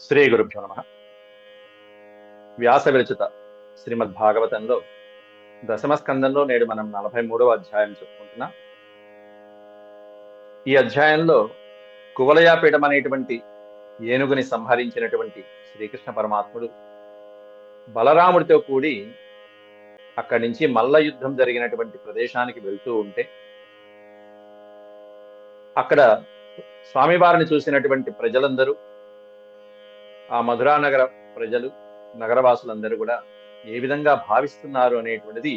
శ్రీ గురుభ్యో నమ. వ్యాస విరచిత శ్రీమద్భాగవతంలో దశమ స్కందంలో నేడు మనం 43వ అధ్యాయం చెప్పుకుంటున్నాం. ఈ అధ్యాయంలో కువలయాపీఠం అనేటువంటి ఏనుగుని సంహరించినటువంటి శ్రీకృష్ణ పరమాత్ముడు బలరాముడితో కూడి అక్కడి నుంచి మల్ల యుద్ధం జరిగినటువంటి ప్రదేశానికి వెళ్తూ ఉంటే అక్కడ స్వామివారిని చూసినటువంటి ప్రజలందరూ, ఆ మధురా నగర ప్రజలు, నగరవాసులందరూ కూడా ఏ విధంగా భావిస్తున్నారు అనేటువంటిది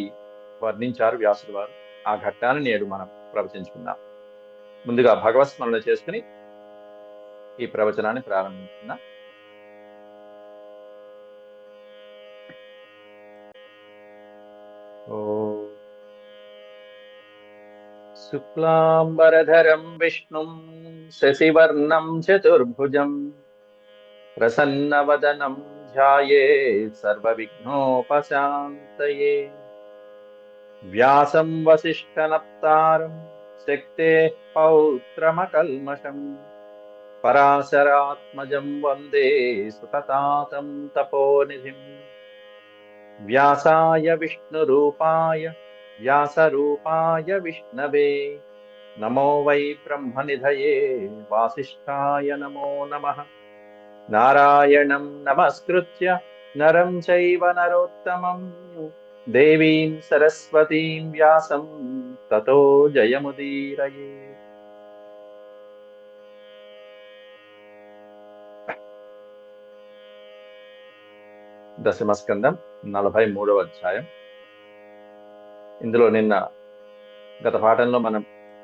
వర్ణించారు వ్యాసుడు వారు. ఆ ఘట్టాన్ని నేడు మనం ప్రవచించుకుందాం. ముందుగా భగవత్ స్మరణ చేసుకుని ఈ ప్రవచనాన్ని ప్రారంభించుకుందాం. ఓ శుక్లాంబరధరం విష్ణుం శశివర్ణం చతుర్భుజం ప్రసన్నవదనం ధ్యాయేత్ సర్వవిఘ్నోపశాంతయే. వ్యాసం వసిష్ఠనప్తారం శక్తేః పౌత్రమకల్మషం పరాశరాత్మజం వందే సుతతాతం తపోనిధిం. వ్యాసాయ విష్ణురూపాయ వ్యాసరూపాయ విష్ణవే నమో వై బ్రహ్మనిధయే వాసిష్ఠాయ నమో నమః. నారాయణం నమస్కృత్య నరం చైవ నరోత్తమం దేవీం సరస్వతీం వ్యాసం తతో జయముదీరయే. దశమస్కందం 43వ అధ్యాయం. ఇందులో నిన్న గత పాఠంలో మనం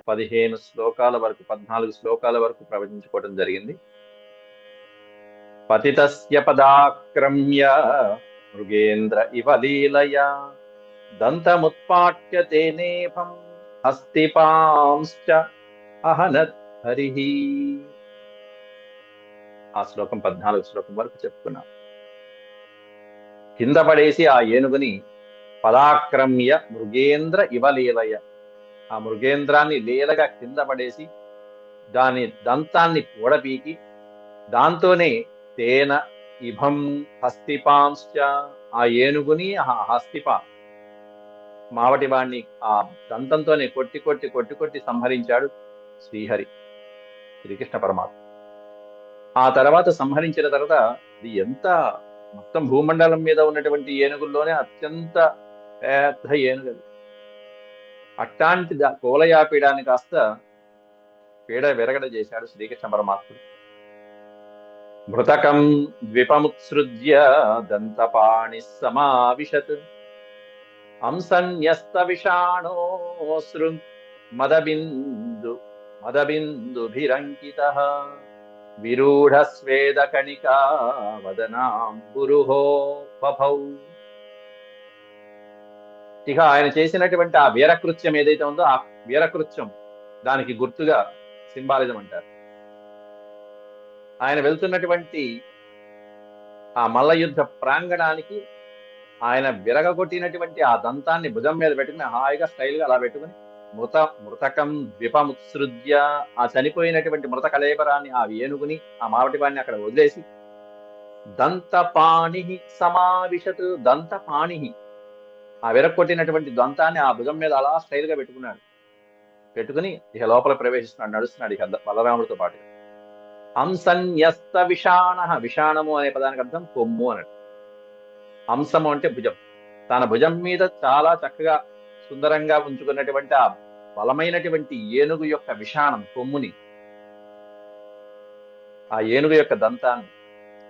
15 శ్లోకాల వరకు 14 శ్లోకాల వరకు ప్రవచించుకోవడం జరిగింది. పతితస్య పదాక్రమ్య మృగేంద్ర ఇవ లీలయా దంతముత్పాట్య తేనేఫం హస్తిపాంశ్చ అహనత్ హరిః. ఆ శ్లోకం 14 శ్లోకం వరకు చెప్పుకున్నాం. కింద పడేసి ఆ ఏనుగుని పదాక్రమ్య మృగేంద్ర ఇవ లీలయ, ఆ మృగేంద్రాన్ని లీలగా కింద పడేసి దాని దంతాన్ని కూడపీకి దాంతోనే తేన ఇభం హస్తిపాంశ్చ, ఆ ఏనుగుని హస్తిప మావటి వాణ్ణి ఆ దంతంతోనే కొట్టి కొట్టి కొట్టి కొట్టి సంహరించాడు శ్రీహరి, శ్రీకృష్ణ పరమాత్మ. ఆ తర్వాత సంహరించిన తర్వాత ఇది ఎంత మొత్తం భూమండలం మీద ఉన్నటువంటి ఏనుగుల్లోనే అత్యంత పెద్ద ఏనుగు. అట్లాంటి కోలయాపీడాన్ని కాస్త పీడ విరగడ చేశాడు శ్రీకృష్ణ పరమాత్ముడు. మృతకం ద్విపముత్సృజ్య దంతపాణి సమావిశత్ హంసన్యస్త విషాణోశ్రు మదబిందుభిరంకితః విరూఢ స్వేద కణికా వదనాం గురుహో బభౌ. ఇక ఆయన చేసినటువంటి ఆ వీరకృత్యం ఏదైతే ఉందో ఆ వీరకృత్యం దానికి గుర్తుగా సింబాలిజం అంటారు. ఆయన వెళ్తున్నటువంటి ఆ మల్ల యుద్ధ ప్రాంగణానికి ఆయన విరగొట్టినటువంటి ఆ దంతాన్ని భుజం మీద పెట్టుకుని హాయిగా స్టైల్గా అలా పెట్టుకుని మృతకం ద్విపముత్సృజ్య, ఆ చనిపోయినటువంటి మృత కళేబరాన్ని, ఆ ఏనుగుని, ఆ మావటి వాడిని అక్కడ వదిలేసి దంతపాణి సమావిశత్, దంతపాణి ఆ విరగొట్టినటువంటి దంతాన్ని ఆ భుజం మీద అలా స్టైల్ గా పెట్టుకుని ఇక లోపల ప్రవేశిస్తున్నాడు, నడుస్తున్నాడు ఇక బలరాముడితో పాటు. హంసన్యస్త విషాణ, విషాణము అనే పదానికి అర్థం కొమ్ము అన్నట్టు. హంసము అంటే భుజం. తన భుజం మీద చాలా చక్కగా సుందరంగా ఉంచుకున్నటువంటి ఆ బలమైనటువంటి ఏనుగు యొక్క విషాణం, కొమ్ముని, ఆ ఏనుగు యొక్క దంతాన్ని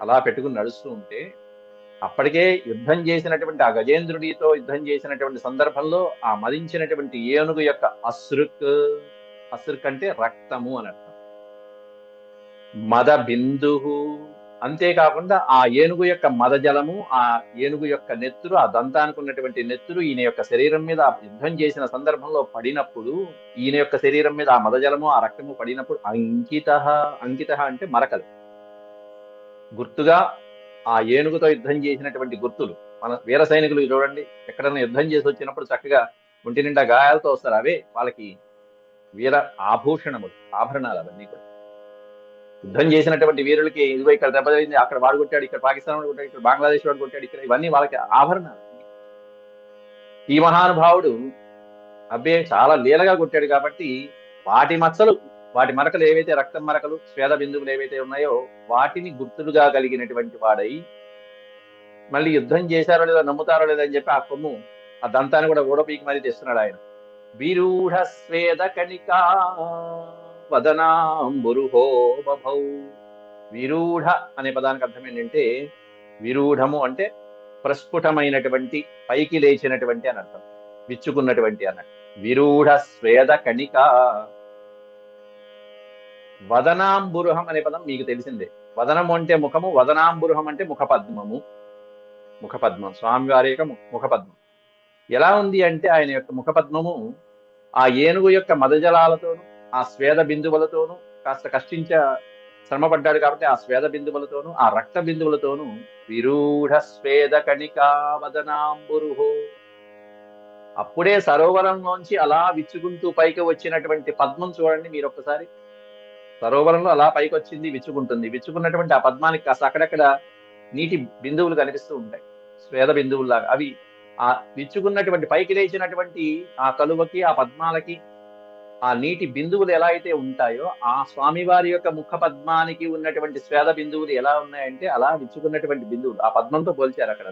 అలా పెట్టుకుని నడుస్తూ ఉంటే అప్పటికే యుద్ధం చేసినటువంటి ఆ గజేంద్రుడితో యుద్ధం చేసినటువంటి సందర్భంలో ఆ మదించినటువంటి ఏనుగు యొక్క అసృక్ అంటే రక్తము అని అర్థం. మద బిందు, అంతేకాకుండా ఆ ఏనుగు యొక్క మదజలము, ఆ ఏనుగు యొక్క నెత్తురు, ఆ దంతానికి ఉన్నటువంటి నెత్తురు ఈయన యొక్క శరీరం మీద యుద్ధం చేసిన సందర్భంలో పడినప్పుడు, ఈయన యొక్క శరీరం మీద ఆ మదజలము ఆ రక్తము పడినప్పుడు అంకిత అంటే మరకలు, గుర్తుగా ఆ ఏనుగుతో యుద్ధం చేసినటువంటి గుర్తులు. మన వీర సైనికులు చూడండి, ఎక్కడైనా యుద్ధం చేసి వచ్చినప్పుడు చక్కగా ఒంటి నిండా గాయాలతో వస్తారు, అవే వాళ్ళకి వీర ఆభూషణములు, ఆభరణాలు అవన్నీ కూడా. యుద్ధం చేసినటువంటి వీరులకి ఇదిగో ఇక్కడ దెబ్బ తగిలింది, అక్కడ వాడు కొట్టాడు, ఇక్కడ పాకిస్తాన్ వాడు కొట్టాడు, ఇక్కడ బంగ్లాదేశ్ వాడు కొట్టాడు, ఇక్కడ ఇవన్నీ వాళ్ళకి ఆభరణాలు. ఈ మహానుభావుడు అబ్బే చాలా లీలగా కొట్టాడు కాబట్టి వాటి మచ్చలు, వాటి మరకలు ఏవైతే రక్తం మరకలు, స్వేద బిందువులు ఏవైతే ఉన్నాయో వాటిని గుర్తులుగా కలిగినటువంటి వాడై, మళ్ళీ యుద్ధం చేశారో లేదో నమ్ముతారో లేదో అని చెప్పి ఆ కొమ్ము, ఆ దంతాన్ని కూడా ఓడపీకి మరీ తెస్తున్నాడు ఆయన. విరూఢ స్వేద కణికా వదనాంబురుహో బభౌ. విరూఢ అనే పదానికి అర్థం ఏంటంటే, విరూఢము అంటే ప్రస్ఫుటమైనటువంటి, పైకి లేచినటువంటి అని అర్థం, విచ్చుకున్నటువంటి అన్నట్టు. విరూఢ స్వేద కణిక. వదనాంబురుహం అనే పదం మీకు తెలిసిందే. వదనము అంటే ముఖము, వదనాంబురుహం అంటే ముఖపద్మము. ముఖపద్మం, స్వామివారి యొక్క ముఖపద్మం ఎలా ఉంది అంటే, ఆయన యొక్క ముఖపద్మము ఆ ఏనుగు యొక్క మదజలాలతోనూ ఆ స్వేద బిందువులతోనూ కాస్త శ్రమపడ్డాడు కాబట్టి ఆ స్వేద బిందువులతోనూ ఆ రక్త బిందువులతోనూ విరూఢ స్వేద కణికా వదనాంబురుహో. అప్పుడే సరోవరంలోంచి అలా విచ్చుకుంటూ పైకి వచ్చినటువంటి పద్మం చూడండి మీరు ఒక్కసారి. సరోవరంలో అలా పైకి వచ్చింది, విచ్చుకుంటుంది. విచ్చుకున్నటువంటి ఆ పద్మానికి కాస్త అక్కడక్కడ నీటి బిందువులు కనిపిస్తూ ఉంటాయి, స్వేద బిందువుల్లాగా. అవి ఆ విచ్చుకున్నటువంటి పైకి లేచినటువంటి ఆ కలువకి, ఆ పద్మాలకి ఆ నీటి బిందువులు ఎలా అయితే ఉంటాయో, ఆ స్వామివారి యొక్క ముఖ పద్మానికి ఉన్నటువంటి స్వేద బిందువులు ఎలా ఉన్నాయంటే అలా విచ్చుకున్నటువంటి బిందువులు ఆ పద్మంతో పోల్చారు అక్కడ.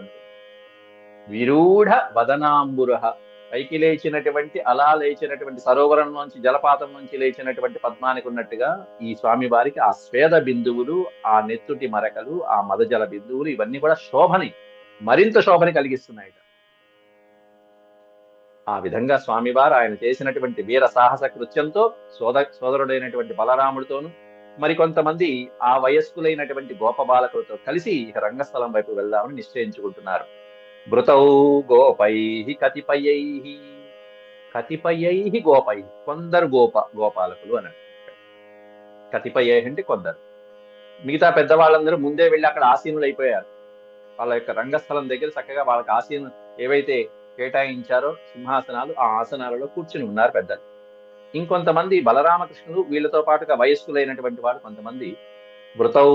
విరూఢ వదనాంబురః, పైకి లేచినటువంటి, అలా లేచినటువంటి సరోవరం నుంచి, జలపాతం నుంచి లేచినటువంటి పద్మానికి ఉన్నట్టుగా ఈ స్వామి వారికి ఆ స్వేద బిందువులు, ఆ నెత్తుటి మరకలు, ఆ మదజల బిందువులు ఇవన్నీ కూడా శోభని, మరింత శోభని కలిగిస్తున్నాయి. ఆ విధంగా స్వామివారు ఆయన చేసినటువంటి వీర సాహస కృత్యంతో సోదరుడైనటువంటి బలరాముడితోనూ మరికొంతమంది ఆ వయస్కులైనటువంటి గోపబాలకులతో కలిసి ఇక రంగస్థలం వైపు వెళ్దామని నిశ్చయించుకుంటున్నారు. భృతౌ గోపై కతిపయై, కతిపయై గోపై, కొందరు గోపాలకులు అని. కతిపయై అంటే కొందరు. మిగతా పెద్దవాళ్ళందరూ ముందే వెళ్ళి అక్కడ ఆసీనులు అయిపోయారు. వాళ్ళ యొక్క రంగస్థలం దగ్గర చక్కగా వాళ్ళకి ఆసీను ఏవైతే కేటాయించారో సింహాసనాలు, ఆ ఆసనాలలో కూర్చుని ఉన్నారు పెద్దలు. ఇంకొంతమంది బలరామకృష్ణులు వీళ్ళతో పాటుగా వయస్కులైనటువంటి వాడు కొంతమంది వృతౌ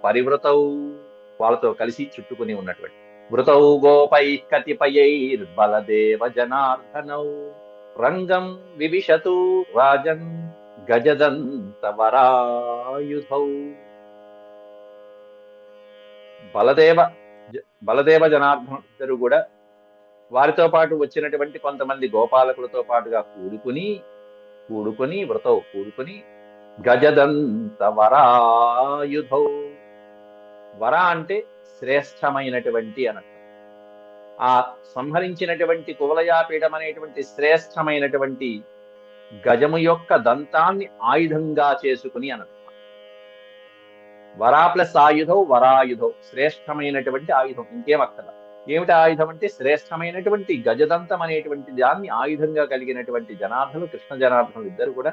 పరివృతౌ వాళ్ళతో కలిసి చుట్టుకుని ఉన్నటువంటి. వృతౌ గోపై కతిపయైర్బలదేవ జనార్దనౌ రంగం వివిశతు రాజన్ గజదంత వరాయుధౌ. బలదేవ జనార్దన ఇద్దరు కూడా వారితో పాటు వచ్చినటువంటి కొంతమంది గోపాలకులతో పాటుగా కూడుకొని వృతౌ కూడుకొని గజదంత వరాయుధౌ. వర అంటే శ్రేష్టమైనటువంటి అనర్థం. ఆ సంహరించినటువంటి కువలయాపీఠం అనేటువంటి శ్రేష్టమైనటువంటి గజము యొక్క దంతాన్ని ఆయుధంగా చేసుకుని అనర్థం. వరా ప్లస్ ఆయుధం, వరాయుధం, శ్రేష్టమైనటువంటి ఆయుధం. ఇంకేం అక్కడ ఏమిటి ఆయుధం అంటే శ్రేష్టమైనటువంటి గజదంతం అనేటువంటి దాన్ని ఆయుధంగా కలిగినటువంటి జనార్దనులు, కృష్ణ జనార్దనులు ఇద్దరు కూడా,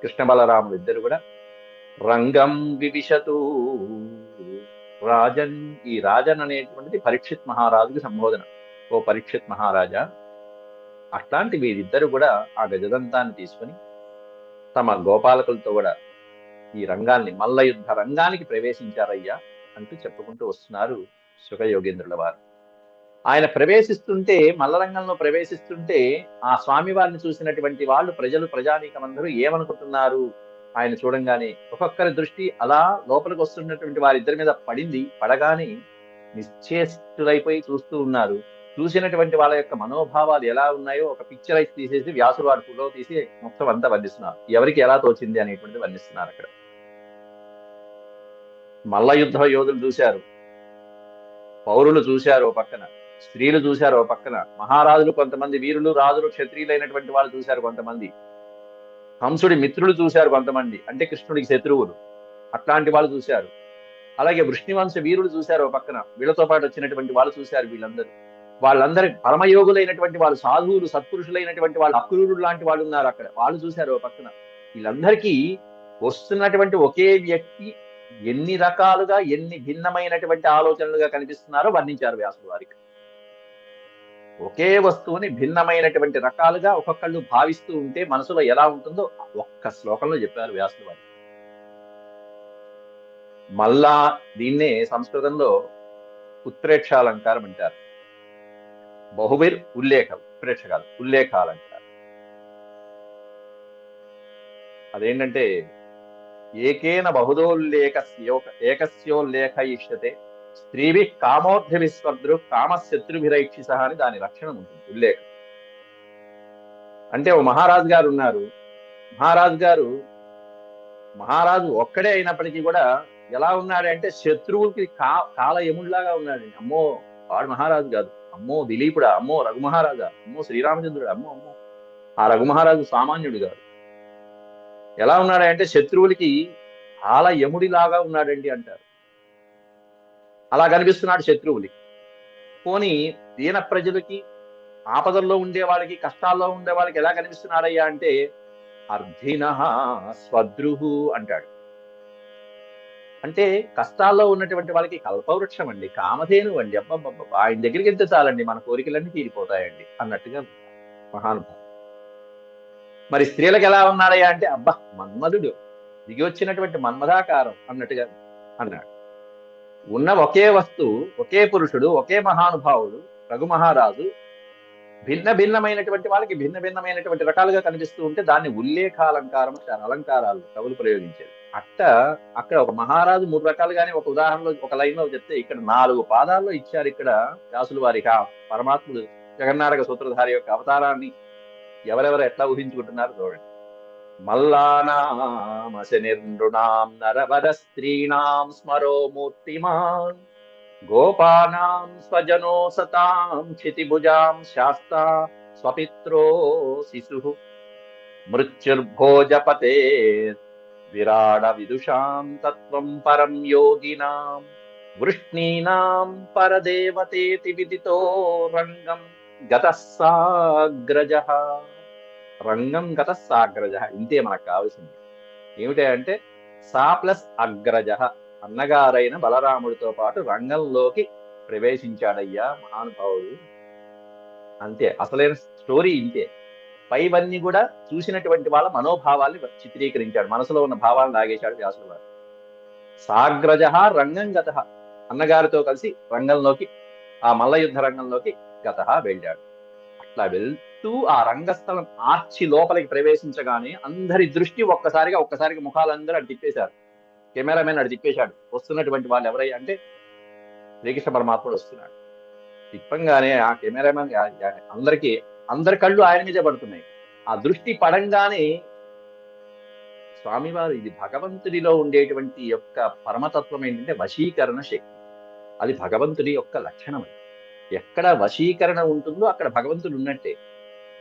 కృష్ణ బలరాములు ఇద్దరు కూడా రంగం వివిశతు రాజన్. ఈ రాజన్ అనేటువంటిది పరీక్షిత్ మహారాజుకి సంబోధన. ఓ పరీక్షిత్ మహారాజా, అట్లాంటి వీరిద్దరు కూడా ఆ గజదంతాన్ని తీసుకుని తమ గోపాలకులతో కూడా ఈ రంగాన్ని, మల్ల యుద్ధ రంగానికి ప్రవేశించారయ్యా అంటూ చెప్పుకుంటూ వస్తున్నారు సుఖయోగేంద్రుల వారు. ఆయన ప్రవేశిస్తుంటే, మల్లరంగంలో ప్రవేశిస్తుంటే ఆ స్వామి వారిని చూసినటువంటి వాళ్ళు, ప్రజానీకం అందరూ ఏమనుకుంటున్నారు ఆయన చూడంగానే? ఒక్కొక్కరి దృష్టి అలా లోపలికి వస్తున్నటువంటి వారిద్దరి మీద పడింది. పడగానే నిశ్చేష్టులైపోయి చూస్తూ ఉన్నారు. చూసినటువంటి వాళ్ళ యొక్క మనోభావాలు ఎలా ఉన్నాయో ఒక పిక్చర్ అయితే తీసేసి వ్యాసుడు వారి ఫోటో తీసి మొత్తం అంతా వర్ణిస్తున్నారు. ఎవరికి ఎలా తోచింది అనేటువంటిది వర్ణిస్తున్నారు అక్కడ. మల్ల యుద్ధ యోధులు చూశారు, పౌరులు చూశారు ఓ పక్కన, స్త్రీలు చూశారు ఓ పక్కన, మహారాజులు కొంతమంది, వీరులు రాజులు క్షత్రియులైనటువంటి వాళ్ళు చూశారు కొంతమంది, కంసుడి మిత్రులు చూశారు కొంతమంది, అంటే కృష్ణుడికి శత్రువులు, అట్లాంటి వాళ్ళు చూశారు. అలాగే వృష్ణివంశ వీరులు చూశారు ఓ పక్కన, వీళ్ళతో పాటు వచ్చినటువంటి వాళ్ళు చూశారు. వాళ్ళందరి పరమయోగులైనటువంటి వాళ్ళు, సాధువులు, సత్పురుషులైనటువంటి వాళ్ళు, అక్రూరుడు లాంటి వాళ్ళు ఉన్నారు అక్కడ, వాళ్ళు చూశారు ఓ పక్కన. వీళ్ళందరికీ వస్తున్నటువంటి ఒకే వ్యక్తి ఎన్ని రకాలుగా, ఎన్ని భిన్నమైనటువంటి ఆలోచనలుగా కనిపిస్తున్నారో వర్ణించారు వ్యాసుడు వారికి. ఒకే వస్తువుని భిన్నమైనటువంటి రకాలుగా ఒక్కొక్కళ్ళు భావిస్తూ ఉంటే మనసులో ఎలా ఉంటుందో ఒక్క శ్లోకంలో చెప్పారు వ్యాసుడు వారు. మళ్ళా దీన్నే సంస్కృతంలో ఉత్ప్రేక్షాలంకారం అంటారు. బహువిర్ ఉల్లేఖం, ఉత్ప్రేక్ష కాదు, ఉల్లేఖాలంకారం. అదేంటంటే ఏకేన ఏకస్యోల్లేఖయిష్యతే స్త్రీభి కామోర్ధవిస్వర్ధృ కామశత్రుభిరైక్షిస అని దాని లక్షణం ఉంటుంది ఉల్లేఖం. అంటే ఓ మహారాజు గారు ఉన్నారు. మహారాజు ఒక్కడే అయినప్పటికీ కూడా ఎలా ఉన్నాడంటే శత్రువులకి కాల యముడిలాగా ఉన్నాడండి. అమ్మో వాడు మహారాజు కాదు, అమ్మో దిలీపుడా, అమ్మో రఘుమహారాజా, అమ్మో శ్రీరామచంద్రుడు, అమ్మో అమ్మో ఆ రఘుమహారాజు సామాన్యుడు కాదు. ఎలా ఉన్నాడంటే శత్రువులకి కాల యముడిలాగా ఉన్నాడండి అంటారు. అలా కనిపిస్తున్నాడు శత్రువులకి. పోని దీన ప్రజలకి, ఆపదల్లో ఉండే వాళ్ళకి, కష్టాల్లో ఉండే వాళ్ళకి ఎలా కనిపిస్తున్నాడయ్యా అంటే అర్ధిన స్వద్రుహు అంటాడు. అంటే కష్టాల్లో ఉన్నటువంటి వాళ్ళకి కల్పవృక్షం అండి, కామధేను అండి, అబ్బబ్బబ్బ ఆయన దగ్గరికి వెళ్తే చాలండి మన కోరికలన్నీ తీరిపోతాయండి అన్నట్టుగా మహానుభావుడు. మరి స్త్రీలకు ఎలా ఉన్నాడయ్యా అంటే అబ్బా మన్మధుడు దిగి వచ్చినటువంటి మన్మధాకారం అన్నట్టుగా అన్నాడు. ఉన్న ఒకే వస్తువు, ఒకే పురుషుడు, ఒకే మహానుభావుడు రఘుమహారాజు భిన్న భిన్నమైనటువంటి వాళ్ళకి భిన్న భిన్నమైనటువంటి రకాలుగా కనిపిస్తూ ఉంటే దాన్ని ఉల్లేఖాలంకారం అంటారు. అలంకారాలు కవులు ప్రయోగించేది. అక్కడ ఒక మహారాజు 3 రకాలుగానే ఒక ఉదాహరణలో ఒక లైన్ లో చెప్తే ఇక్కడ 4 పాదాల్లో ఇచ్చారు. ఇక్కడ వ్యాసుల వారికి ఆ పరమాత్ముడు జగన్నాటక సూత్రధారి యొక్క అవతారాన్ని ఎవరెవరు ఎట్లా ఊహించుకుంటున్నారు చూడండి. మల్లానామశనిర్నృణాం నరవర స్త్రీణాం స్మరో మూర్తిమాన్ గోపానాం స్వజనో సతాం క్షితిభుజాం శాస్తా స్వపిత్రో శిశుః మృత్యుర్భోజపతే విరాడ విదుషాం తత్వం పరం యోగినాం వృష్ణీనాం పరదేవతేతి విదితో రంగం గతస్సాగ్రజః. రంగం గతస్సాగ్రజః ఇంతే మనకు కావాల్సింది. ఏమిటంటే సా ప్లస్ అగ్రజః, అన్నగారైన బలరాముడితో పాటు రంగంలోకి ప్రవేశించాడయ్యా మహానుభావుడు. అంతే, అసలైన స్టోరీ ఇంతే. పైవన్నీ కూడా చూసినటువంటి వాళ్ళ మనోభావాల్ని చిత్రీకరించాడు, మనసులో ఉన్న భావాలను లాగేశాడు వ్యాసుల వారు. సాగ్రజ రంగం గత, అన్నగారితో కలిసి రంగంలోకి, ఆ మల్ల యుద్ధ రంగంలోకి గత వెళ్ళాడు. అట్లా వెళ్తూ ఆ రంగస్థలం ఆర్చి లోపలికి ప్రవేశించగానే అందరి దృష్టి ఒక్కసారిగా ముఖాలందరూ అటు తిప్పేశారు. కెమెరామెన్ అటు తిప్పేశాడు. వస్తున్నటువంటి వాళ్ళు ఎవరయ్యా అంటే శ్రీకృష్ణ పరమాత్ముడు వస్తున్నాడు. తిప్పంగానే ఆ కెమెరామెన్ అందరి కళ్ళు ఆయన మీదే పడుతున్నాయి. ఆ దృష్టి పడంగానే స్వామివారు, ఇది భగవంతుడిలో ఉండేటువంటి యొక్క పరమతత్వం ఏంటంటే వశీకరణ శక్తి. అది భగవంతుడి యొక్క లక్షణం. ఎక్కడ వశీకరణ ఉంటుందో అక్కడ భగవంతుడు ఉన్నట్టే,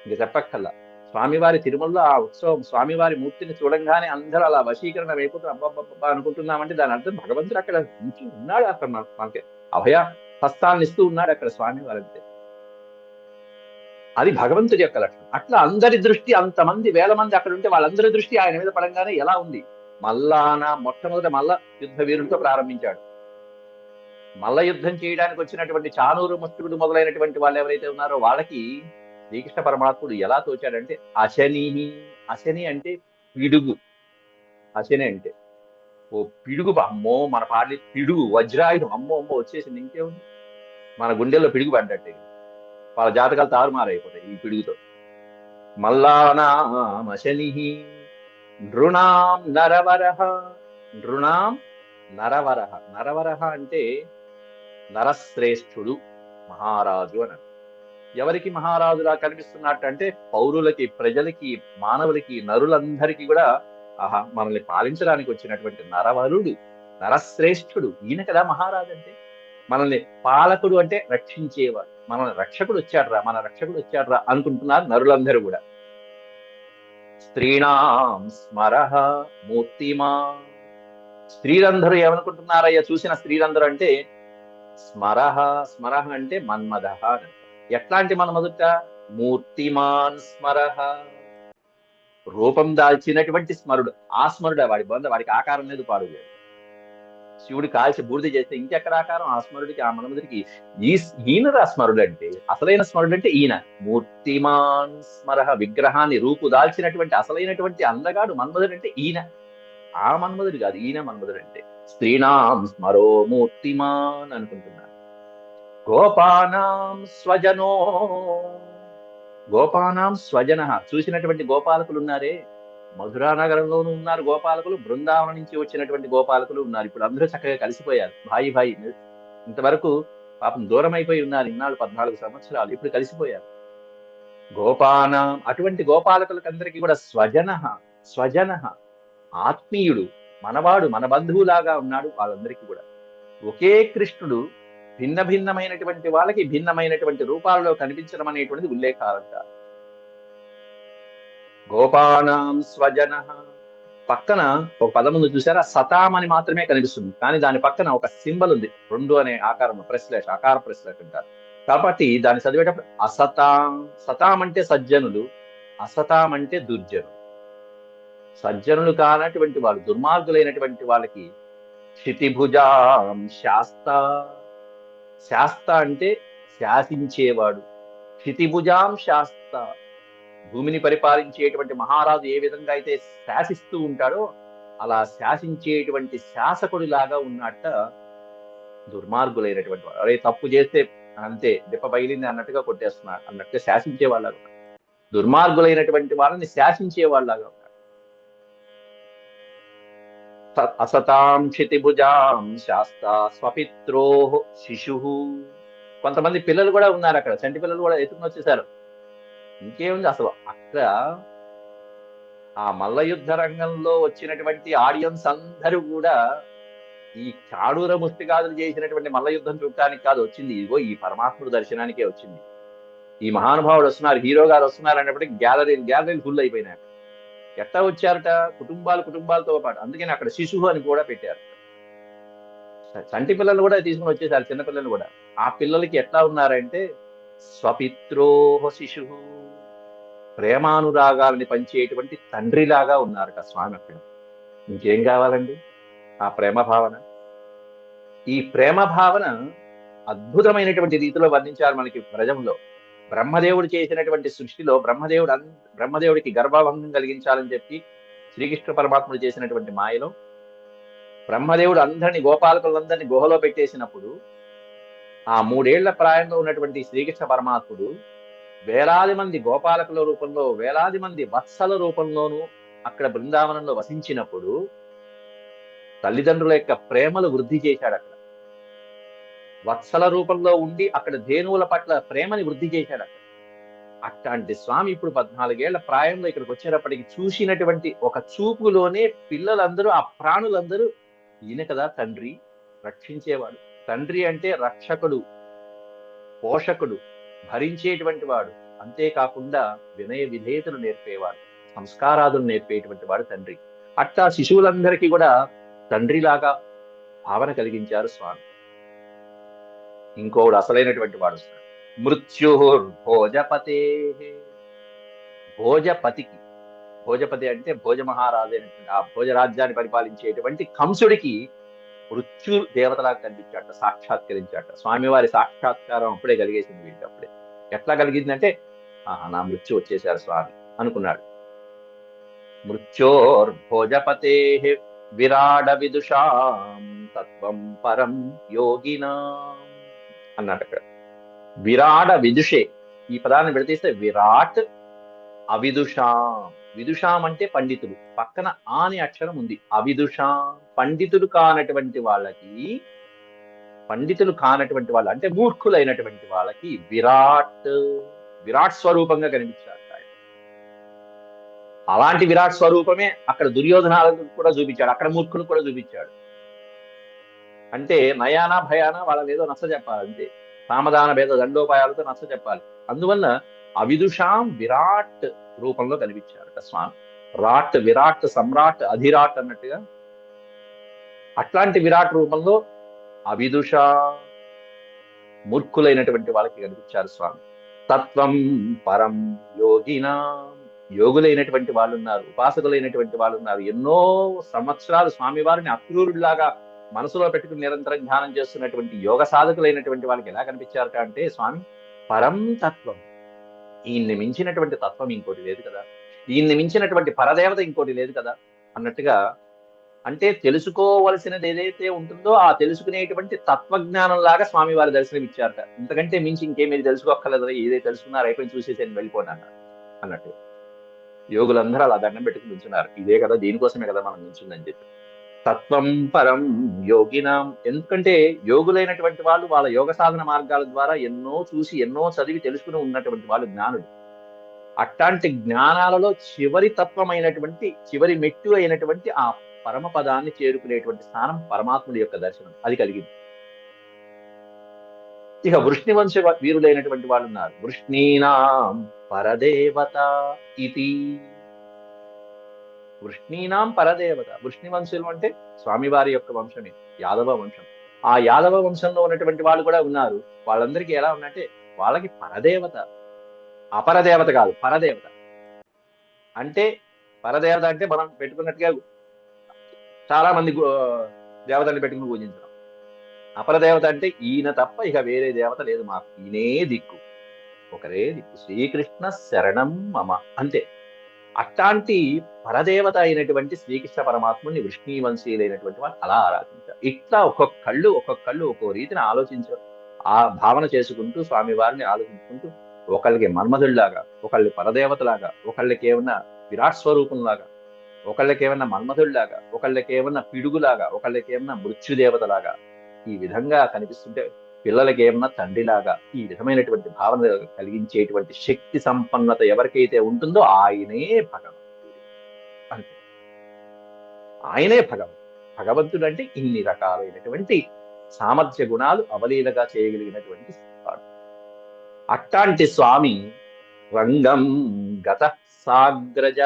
ఇంక చెప్పక్కల్లా. స్వామివారి తిరుమలలో ఆ ఉత్సవం, స్వామివారి మూర్తిని చూడంగానే అందరూ అలా వశీకరణ అయిపోతున్నారు. అబ్బబ్బబ్బా అనుకుంటున్నామంటే దాని అర్థం భగవంతుడు అక్కడ నుంచి ఉన్నాడు. అక్కడ మనకి అభయ హస్తాలను ఇస్తూ ఉన్నాడు అక్కడ స్వామివారు. అంతే, అది భగవంతుడి యొక్క లక్షణం. అట్లా అందరి దృష్టి, అంతమంది వేల మంది అక్కడ ఉంటే వాళ్ళందరి దృష్టి ఆయన మీద పడంగానే ఎలా ఉంది? మల్లాన మొట్టమొదట మల్ల యుద్ధ వీరులతో ప్రారంభించాడు. మల్ల యుద్ధం చేయడానికి వచ్చినటువంటి చానూరు ముష్టికుడు మొదలైనటువంటి వాళ్ళు ఎవరైతే ఉన్నారో వాళ్ళకి శ్రీకృష్ణ పరమాత్ముడు ఎలా తోచాడంటే అశని. అశని అంటే పిడుగు. అశని అంటే ఓ పిడుగు. అమ్మో మన పాడి పిడుగు, వజ్రాయుధం, అమ్మో అమ్మో వచ్చేసింది. ఇంకేముంది, మన గుండెల్లో పిడుగు పడ్డట్టే. వాళ్ళ జాతకాలు తారుమారైపోతాయి ఈ పిడుగుతో. మల్లానామశని నృణాం నరవరః. నృణాం నరవరః. నరవరః అంటే నరశ్రేష్ఠుడు, మహారాజు అని. ఎవరికి మహారాజులా కనిపిస్తున్నట్టు అంటే పౌరులకి, ప్రజలకి, మానవులకి, నరులందరికీ కూడా ఆహా మనల్ని పాలించడానికి వచ్చినటువంటి నరవరుడు, నరశ్రేష్ఠుడు, ఈయన కదా మహారాజు అంటే. మనల్ని పాలకుడు అంటే రక్షించేవాడు, మనల్ని రక్షకుడు వచ్చాడ్రా, మన రక్షకుడు వచ్చాడ్రా అనుకుంటున్నారు నరులందరూ కూడా. స్త్రీణాం స్మరః మూర్తిమా. స్త్రీలందరూ ఏమనుకుంటున్నారయ్యా చూసిన స్త్రీలందరూ అంటే స్మరః. స్మరః అంటే మన్మథః. ఎట్లాంటి మన్మధుట? మూర్తిమాన్ స్మరః, రూపం దాల్చినటువంటి స్మరుడు. ఆ స్మరుడు వాడి బంధ, వాడికి ఆకారం లేదు, పాడు లేదు. శివుడు కాల్చి బూడిద చేస్తే ఇంకెక్కడ ఆకారం ఆ స్మరుడికి, ఆ మన్మధుడికి? ఈయనరా స్మరుడు అంటే, అసలైన స్మరుడు అంటే ఈయన. మూర్తిమాన్ స్మరః, విగ్రహాన్ని రూపు దాల్చినటువంటి అసలైనటువంటి అందగాడు మన్మధుడు అంటే ఈయన. ఆ మన్మధుడు కాదు, ఈయన మన్మధుడు అంటే. స్త్రీణాం స్మరో మూర్తిమాన్ అనుకుంటున్నారు. గోపానాం స్వజనో, గోపానాం స్వజన, చూసినటువంటి గోపాలకులు ఉన్నారే, మధురా నగరంలోనూ ఉన్నారు గోపాలకులు, బృందావనం నుంచి వచ్చినటువంటి గోపాలకులు ఉన్నారు. ఇప్పుడు అందరూ చక్కగా కలిసిపోయారు, భాయి భాయి. ఇంతవరకు పాపం దూరం అయిపోయి ఉన్నారు ఇన్నాళ్ళు 14 సంవత్సరాలు, ఇప్పుడు కలిసిపోయారు. గోపానాం, అటువంటి గోపాలకులకందరికీ కూడా స్వజన, స్వజన ఆత్మీయుడు, మనవాడు, మన బంధువులాగా ఉన్నాడు వాళ్ళందరికీ కూడా. ఒకే కృష్ణుడు భిన్న భిన్నమైనటువంటి వాళ్ళకి భిన్నమైనటువంటి రూపాలలో కనిపించడం అనేటువంటిది ఉల్లేఖాలంట. గోపానాం స్వజన, పక్కన ఒక పదం ఉంది చూసారా, సతాం అని మాత్రమే కనిపిస్తుంది, కానీ దాని పక్కన ఒక సింబల్ ఉంది, 2 అనే ఆకారం, ప్రెస్లేష్, ఆకార ప్రెస్లేష్ అంటారు. కాబట్టి దాన్ని చదివేటప్పుడు అసతాం, సతాం అంటే సజ్జనులు, అసతాం అంటే దుర్జనులు. సజ్జనులు కానటువంటి వాళ్ళు, దుర్మార్గులైనటువంటి వాళ్ళకి క్షితిభుజాం శాస్త, శాస్త అంటే శాసించేవాడు, క్షితిభుజాం శాస్త, భూమిని పరిపాలించేటువంటి మహారాజు ఏ విధంగా అయితే శాసిస్తూ ఉంటాడో అలా శాసించేటువంటి శాసకుడిలాగా ఉన్నట్ట దుర్మార్గులైనటువంటి వాడు. అరే తప్పు చేస్తే అంతే దెబ్బ పగిలింది అన్నట్టుగా కొట్టేస్తున్నాడు అన్నట్టుగా శాసించే వాళ్ళగా ఉన్నాడు. దుర్మార్గులైనటువంటి వాళ్ళని శాసించే వాళ్ళలాగా ఉన్నాడు. అసతాం క్షితిభుజాం శాస్తా స్వపిత్రో శిశు. కొంతమంది పిల్లలు కూడా ఉన్నారు అక్కడ, చంటి పిల్లలు కూడా ఎత్తుకుని వచ్చేసారు. ఇంకేముంది అసలు అక్కడ, ఆ మల్ల యుద్ధ రంగంలో వచ్చినటువంటి ఆడియన్స్ అందరూ కూడా ఈ చాడూర ముష్టిగాదులు చేసినటువంటి మల్ల యుద్ధం చూడటానికి కాదు వచ్చింది, ఇదిగో ఈ పరమాత్ముడు దర్శనానికే వచ్చింది. ఈ మహానుభావుడు వస్తున్నారు, హీరో గారు వస్తున్నారు అన్నప్పటికీ గ్యాలరీలు ఫుల్ అయిపోయినాయి. ఎట్లా వచ్చారట, కుటుంబాలతో పాటు, అందుకని అక్కడ శిశువు అని కూడా పెట్టారు. చంటి పిల్లలు కూడా తీసుకుని వచ్చేసారు, చిన్నపిల్లలు కూడా. ఆ పిల్లలకి ఎట్లా ఉన్నారంటే స్వపిత్రోహ శిశు, ప్రేమానురాగాలని పంచేటువంటి తండ్రిలాగా ఉన్నారట స్వామి అక్కడ. ఇంకేం కావాలండి ఆ ప్రేమ భావన? ఈ ప్రేమ భావన అద్భుతమైనటువంటి రీతిలో వర్ణించారు మనకి వ్రజంలో. బ్రహ్మదేవుడు చేసినటువంటి సృష్టిలో బ్రహ్మదేవుడికి గర్భభంగం కలిగించాలని చెప్పి శ్రీకృష్ణ పరమాత్ముడు చేసినటువంటి మాయలో బ్రహ్మదేవుడు అందరినీ, గోపాలకులందరినీ గుహలో పెట్టేసినప్పుడు ఆ 3 ఏళ్ల ప్రాయంలో ఉన్నటువంటి శ్రీకృష్ణ పరమాత్ముడు వేలాది మంది గోపాలకుల రూపంలో, వేలాది మంది వత్సల రూపంలోనూ అక్కడ బృందావనంలో వసించినప్పుడు తల్లిదండ్రుల యొక్క ప్రేమలు వృద్ధి చేశాడు. అక్కడ వత్సల రూపంలో ఉండి అక్కడ ధేనువుల పట్ల ప్రేమని వృద్ధి చేశాడు. అక్కడ అట్లాంటి స్వామి ఇప్పుడు 14 ఏళ్ల ప్రాయంలో ఇక్కడికి వచ్చేటప్పటికి చూసినటువంటి ఒక చూపులోనే పిల్లలందరూ, ఆ ప్రాణులందరూ ఈయన కదా తండ్రి, రక్షించేవాడు. తండ్రి అంటే రక్షకుడు, పోషకుడు, భరించేటువంటి వాడు, అంతేకాకుండా వినయ విధేయతలు నేర్పేవాడు, సంస్కారాదులు నేర్పేటువంటి వాడు తండ్రి. అట్టా శిశువులందరికీ కూడా తండ్రిలాగా భావన కలిగించారు స్వామి. ఇంకోడు అసలైనటువంటి వాడు మృత్యుర్భోజపతే, భోజపతికి, భోజపతి అంటే భోజ మహారాజు అయినటువంటి, ఆ భోజరాజ్యాన్ని పరిపాలించేటువంటి కంసుడికి మృత్యు దేవతలాగా కనిపించాట, సాక్షాత్కరించాట. స్వామివారి సాక్షాత్కారం అప్పుడే కలిగేసింది వీడికి. అప్పుడే ఎట్లా కలిగిందంటే, నా మృత్యు వచ్చేసారు స్వామి అనుకున్నాడు. మృత్యోర్భోజపతే విరాడ విదుషాం తత్వం పరం యోగినా అన్నాడు అక్కడ. విరాడ విదుషే, ఈ పదాన్ని విడతీస్తే విరాట్ అవిదుషాం. విదుషాం అంటే పండితులు, పక్కన ఆ అని అక్షరం ఉంది. అవిదుషాం, పండితులు కానటువంటి వాళ్ళకి, పండితులు కానటువంటి వాళ్ళు అంటే మూర్ఖులైనటువంటి వాళ్ళకి విరాట్ స్వరూపంగా కనిపించారు ఆయన. అలాంటి విరాట్ స్వరూపమే అక్కడ దుర్యోధనాలను కూడా చూపించాడు, అక్కడ మూర్ఖులు కూడా చూపించాడు. అంటే నయానా భయానా వాళ్ళని ఏదో నచ్చ చెప్పాలి, అంతే. సామధాన భేద దండోపాయాలతో నచ్చ చెప్పాలి. అందువల్ల అవిదుషాం విరాట్ రూపంలో కనిపించారట స్వామి. రాట్, విరాట్, సమ్రాట్, అధిరాట్ అన్నట్టుగా అట్లాంటి విరాట్ రూపంలో అవిదుష, మూర్ఖులైనటువంటి వాళ్ళకి కనిపించారు స్వామి. తత్వం పరం యోగినా, యోగులైనటువంటి వాళ్ళు ఉన్నారు, ఉపాసకులైనటువంటి వాళ్ళు ఉన్నారు. ఎన్నో సంవత్సరాలు స్వామివారిని అక్రూరుడిలాగా మనసులో పెట్టుకుని నిరంతరం ధ్యానం చేస్తున్నటువంటి యోగ సాధకులైనటువంటి వాళ్ళకి ఎలా కనిపించారట అంటే స్వామి పరం తత్వం, ఈయన్ని మించినటువంటి తత్వం ఇంకోటి లేదు కదా, ఈయన్ని మించినటువంటి పరదేవత ఇంకోటి లేదు కదా అన్నట్టుగా అంటే తెలుసుకోవలసినది ఏదైతే ఉంటుందో ఆ తెలుసుకునేటువంటి తత్వజ్ఞానం లాగా స్వామివారి దర్శనం ఇచ్చారట. ఇంతకంటే మించి ఇంకేమీ తెలుసుకోక్కర్లేదు, ఏదైతే తెలుసుకున్నారు అయిపోయింది, చూసేసి వెళ్ళిపోండి అన్నారు అన్నట్టు. యోగులందరూ అలా దండం పెట్టుకుని నుంచున్నారు. ఇదే కదా, దీనికోసమే కదా మనం నుంచుందని చెప్పి. తత్వం పరం యోగినాం. ఎందుకంటే యోగులైనటువంటి వాళ్ళు వాళ్ళ యోగ సాధన మార్గాల ద్వారా ఎన్నో చూసి ఎన్నో చదివి తెలుసుకుని ఉన్నటువంటి వాళ్ళు జ్ఞానులు. అట్లాంటి జ్ఞానాలలో చివరి తత్వమైనటువంటి చివరి మెట్టు అయినటువంటి ఆ పరమ పదాన్ని చేరుకునేటువంటి స్థానం పరమాత్ముడి యొక్క దర్శనం, అది కలిగింది. ఇక వృష్ణివంశ వీరులైనటువంటి వాళ్ళు ఉన్నారు. వృష్ణీనాం పరదేవత ఇది. వృష్ణీనాం పరదేవత. వృష్ణివంశులు అంటే స్వామివారి యొక్క వంశమే, యాదవ వంశం. ఆ యాదవ వంశంలో ఉన్నటువంటి వాళ్ళు కూడా ఉన్నారు. వాళ్ళందరికీ ఎలా ఉన్నట్టే వాళ్ళకి పరదేవత, అపరదేవత కాదు, పరదేవత. అంటే పరదేవత అంటే మనం పెట్టుకున్నట్టుగా చాలా మంది దేవతల్ని పెట్టుకుని పూజించడం. అపరదేవత అంటే ఈయన తప్ప ఇక వేరే దేవత లేదు మాకు, ఈయనే దిక్కు, ఒకరే దిక్కు, శ్రీకృష్ణ శరణం మమ, అంతే. అట్లాంటి పరదేవత అయినటువంటి శ్రీకృష్ణ పరమాత్ముని వృష్ణీవంశీయులైనటువంటి వాళ్ళు అలా ఆరాధించారు. ఇట్లా ఒక్కొక్కళ్ళు ఒక్కో రీతిని ఆ భావన చేసుకుంటూ స్వామివారిని ఆలోచించుకుంటూ, ఒకళ్ళకి మన్మధుడిలాగా, ఒకళ్ళకి పరదేవతలాగా, ఒకళ్ళకి ఏమన్నా విరాట్ స్వరూపంలాగా, ఒకళ్ళకి ఏమన్నా మన్మధుడిలాగా, ఒకళ్ళకి ఏమన్నా పిడుగులాగా, ఒకళ్ళకి ఏమన్నా మృత్యుదేవతలాగా, ఈ విధంగా కనిపిస్తుంటే పిల్లలకి ఏమన్నా తండ్రిలాగా, ఈ విధమైనటువంటి భావన కలిగించేటువంటి శక్తి సంపన్నత ఎవరికైతే ఉంటుందో ఆయనే భగవంతుడు. అంతే, ఆయనే భగవంతుడు. భగవంతుడు అంటే ఇన్ని రకాలైనటువంటి సామర్థ్య గుణాలు అవలీలగా చేయగలిగినటువంటి వాడు. అట్లాంటి స్వామి రంగం గత సాగ్రజ.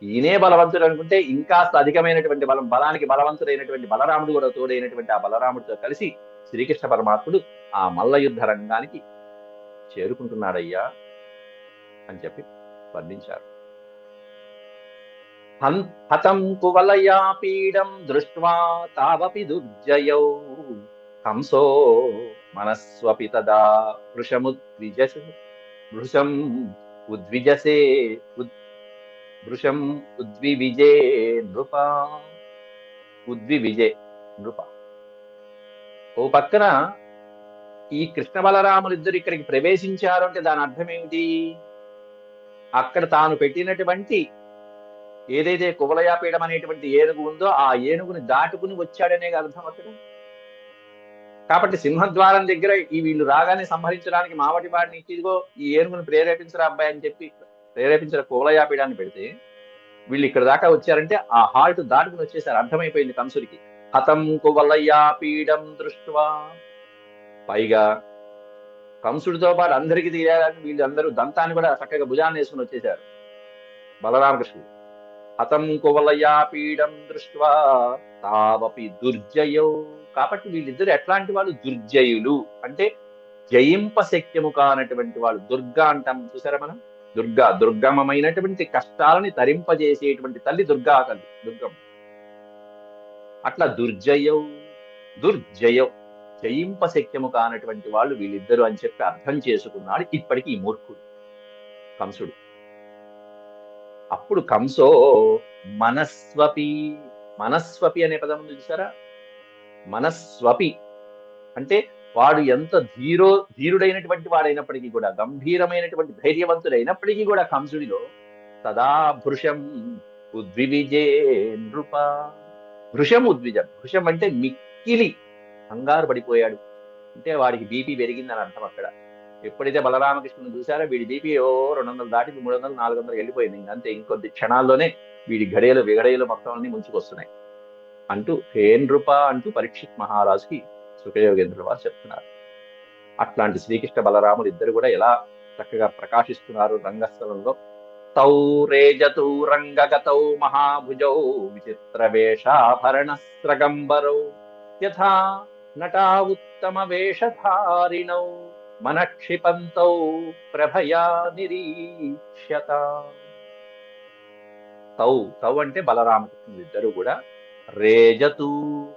ఈయనే బలవంతుడు అనుకుంటే ఇంకాస్త అధికమైనటువంటి బలానికి బలవంతుడైనటువంటి బలరాముడు కూడా తోడైనటువంటి ఆ బలరాముడితో కలిసి శ్రీకృష్ణ పరమాత్ముడు ఆ మల్ల యుద్ధ రంగానికి చేరుకుంటున్నాడయ్యా అని చెప్పి వర్ణించారు. హతం కువలయా పీడం దృష్ట్వా తావపి దుర్జయౌ కంసో మనస్వపి తదా వృషం ఉద్వివిజే నృప. ఉద్వివిజే నృప. ఓ పక్కన ఈ కృష్ణ బలరాములిద్దరు ఇక్కడికి ప్రవేశించారు అంటే దాని అర్థం ఏమిటి? అక్కడ తాను పెట్టినటువంటి ఏదైతే కువలయాపీఠం అనేటువంటి ఏనుగు ఉందో ఆ ఏనుగుని దాటుకుని వచ్చాడనే అర్థం అక్కడ. కాబట్టి సింహద్వారం దగ్గర ఈ వీళ్ళు రాగానే సంహరించడానికి మావటి వాడిని ఇచ్చిదిగో ఈ ఏనుగుని ప్రేరేపించరా అబ్బాయి అని చెప్పి ప్రేరేపించిన కువలయాపీఠాన్ని పెడితే వీళ్ళు ఇక్కడ దాకా వచ్చారంటే ఆ హాల్ట్ దాటుకుని వచ్చేసారు, అర్థమైపోయింది కంసుడికి. హతం కువలయాపీఠం దృష్ట్వా. పైగా కంసుడితో పాటు అందరికీ తీయాలని వీళ్ళందరూ దంతాన్ని కూడా చక్కగా భుజాన్ని వేసుకుని వచ్చేశారు బలరామకృష్ణుడు. హతం కువలయాపీఠం దృష్ట్వా తావపి దుర్జయౌ. కాబట్టి వీళ్ళిద్దరు ఎట్లాంటి వాళ్ళు? దుర్జయులు అంటే జయింప శక్యము కానటువంటి వాళ్ళు. దుర్గా అంటాం చూసారా మనం, దుర్గమమైనటువంటి కష్టాలని తరింపజేసేటువంటి తల్లి దుర్గా తల్లి, దుర్గం. అట్లా దుర్జయౌ జయింప శక్యము కానటువంటి వాళ్ళు వీళ్ళిద్దరు అని చెప్పి అర్థం చేసుకున్నాడు ఇప్పటికీ ఈ మూర్ఖుడు కంసుడు. అప్పుడు కంసో మనస్వపి. మనస్వపి అనే పదం ఉంది చూసారా, మనస్వపి అంటే వాడు ఎంత ధీరుడైనటువంటి వాడైనప్పటికీ కూడా, గంభీరమైనటువంటి ధైర్యవంతుడైనప్పటికీ కూడా కంసుడిలో సదా భృశం ఉద్వివిజే నృప. భృశం ఉద్విజం. భృశం అంటే మిక్కిలి కంగారు పడిపోయాడు, అంటే వాడికి బీపీ పెరిగిందని అర్థం అక్కడ. ఎప్పుడైతే బలరామకృష్ణుని చూసారో వీడి బీపీ 200 దాటి 300 400 వెళ్ళిపోయింది. ఇంకంతే, ఇంకొద్ది క్షణాల్లోనే వీడి విగడయలు మొత్తం అన్ని ముంచుకొస్తున్నాయి అంటూ హే నృప అంటూ పరీక్షిత్ మహారాజుకి సుఖయోగేంద్రుల వారు చెప్తున్నారు. అట్లాంటి శ్రీకృష్ణ బలరాములు ఇద్దరు కూడా ఎలా చక్కగా ప్రకాశిస్తున్నారు రంగస్థలంలో. తౌ రేజతౌ రంగగతౌ మహాభుజౌ విచిత్ర వేషాభరణ స్రగంబరౌ యథా నటా ఉత్తమ వేషధారిణౌ మనక్షిపంతౌ ప్రభయా నిరీక్ష్యత. తౌ అంటే బలరామకృష్ణులు ఇద్దరు కూడా రేజతు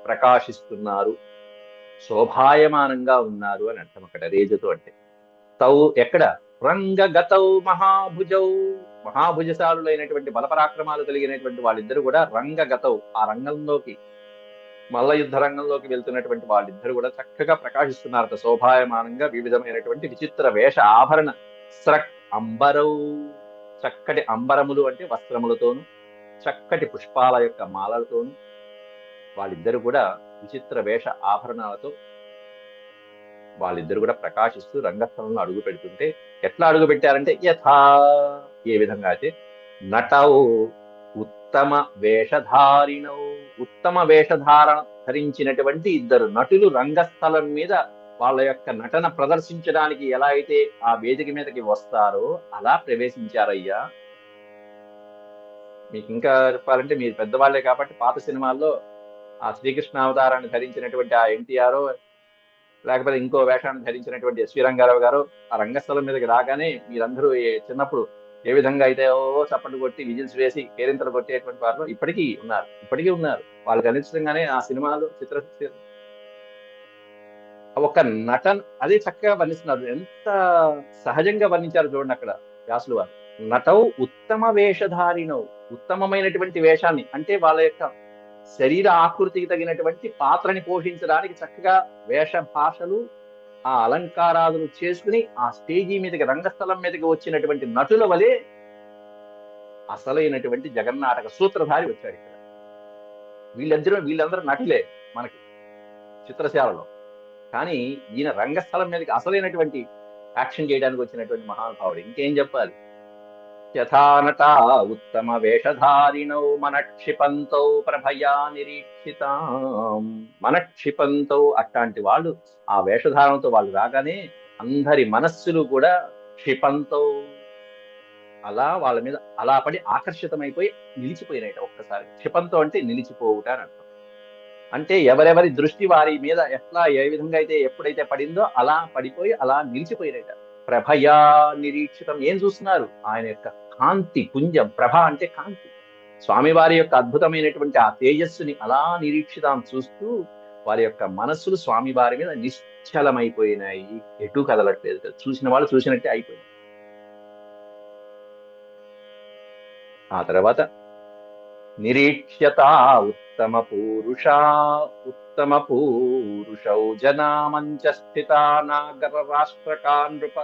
ప్రకాశిస్తున్నారు, శోభాయమానంగా ఉన్నారు అని అర్థం అక్కడ రేజతు అంటే. తౌ ఎక్కడ? రంగగతౌ మహాభుజౌ. మహాభుజశాలులైనటువంటి బలపరాక్రమాలు కలిగినటువంటి వాళ్ళిద్దరు కూడా రంగగతవు, ఆ రంగంలోకి మల్ల యుద్ధ రంగంలోకి వెళ్తున్నటువంటి వాళ్ళిద్దరు కూడా చక్కగా ప్రకాశిస్తున్నారట శోభాయమానంగా వివిధమైనటువంటి విచిత్ర వేష ఆభరణ స్రక్ అంబరౌ, చక్కటి అంబరములు అంటే వస్త్రములతోను, చక్కటి పుష్పాల యొక్క మాలలతోను వాళ్ళిద్దరు కూడా విచిత్ర వేష ఆభరణాలతో వాళ్ళిద్దరు కూడా ప్రకాశిస్తూ రంగస్థలంలో అడుగు పెడుతుంటే ఎట్లా అడుగు పెట్టారంటే యథా, ఏ విధంగా అయితే నటౌ ఉత్తమ వేషధారిణౌ, ఉత్తమ వేషధారణ ధరించినటువంటి ఇద్దరు నటులు రంగస్థలం మీద వాళ్ళ యొక్క నటన ప్రదర్శించడానికి ఎలా అయితే ఆ వేదిక మీదకి వస్తారో అలా ప్రవేశించారయ్యా. మీకు ఇంకా చెప్పాలంటే మీరు పెద్దవాళ్లే కాబట్టి పాత సినిమాల్లో ఆ శ్రీకృష్ణ అవతారాన్ని ధరించినటువంటి ఆ ఎన్టీఆర్, లేకపోతే ఇంకో వేషాన్ని ధరించినటువంటి ఎస్వి రంగారావు గారు ఆ రంగస్థలం మీదకి రాగానే మీరందరూ చిన్నప్పుడు ఏ విధంగా అయితే ఓ చప్పట్లు కొట్టి విజిల్స్ వేసి కేరింతలు కొట్టేటువంటి వారు ఇప్పటికీ ఉన్నారు. వాళ్ళకి అనిశ్చితంగానే ఆ సినిమాలు ఒక నటన అదే చక్కగా వర్ణిస్తున్నారు. ఎంత సహజంగా వర్ణించారు చూడండి అక్కడ వ్యాసులు వారు. నటౌ ఉత్తమ వేషధారిణౌ, ఉత్తమమైనటువంటి వేషాన్ని అంటే వాళ్ళ యొక్క శరీర ఆకృతికి తగినటువంటి పాత్రని పోషించడానికి చక్కగా వేష భాషలు ఆ అలంకారాదులు చేసుకుని ఆ స్టేజీ మీదకి రంగస్థలం మీదకి వచ్చినటువంటి నటుల వలె అసలైనటువంటి జగన్నాటక సూత్రధారి వచ్చాడు ఇక్కడ. వీళ్ళందరూ నటులే మనకి చిత్రశాలలో, కానీ ఈయన రంగస్థలం మీదకి అసలైనటువంటి యాక్షన్ చేయడానికి వచ్చినటువంటి మహానుభావుడు. ఇంకేం చెప్పాలి. యథానట ఉత్తమ వేషధారిణౌ మనక్షిపంతో ప్రభయా నిరీక్షితాం, మనక్షిపంతో అట్లాంటి వాళ్ళు ఆ వేషధారణతో వాళ్ళు రాగానే అందరి మనస్సులు కూడా క్షిపంతో అలా వాళ్ళ మీద అలా పడి ఆకర్షితమైపోయి నిలిచిపోయినాయి. ఒక్కసారి క్షిపంతో అంటే నిలిచిపోవుట అని అర్థం. అంటే ఎవరెవరి దృష్టి వారి మీద ఎట్లా ఏ విధంగా అయితే ఎప్పుడైతే పడిందో అలా పడిపోయి అలా నిలిచిపోయినట. ప్రభయా నిరీక్షితం, ఏం చూస్తున్నారు? ఆయన యొక్క కాంతి పుంజం. ప్రభ అంటే కాంతి, స్వామివారి యొక్క అద్భుతమైనటువంటి ఆ తేజస్సుని అలా నిరీక్షితం చూస్తూ వారి యొక్క మనస్సులు స్వామివారి మీద నిశ్చలమైపోయినాయి, ఎటు కదలట్లేదు. చూసిన వాళ్ళు చూసినట్టే అయిపోయింది. ఆ తర్వాత నిరీక్ష్యత ఉత్తమ పూరుషౌ జనామంచ స్థితా నాగర రాష్ట్రకా నృప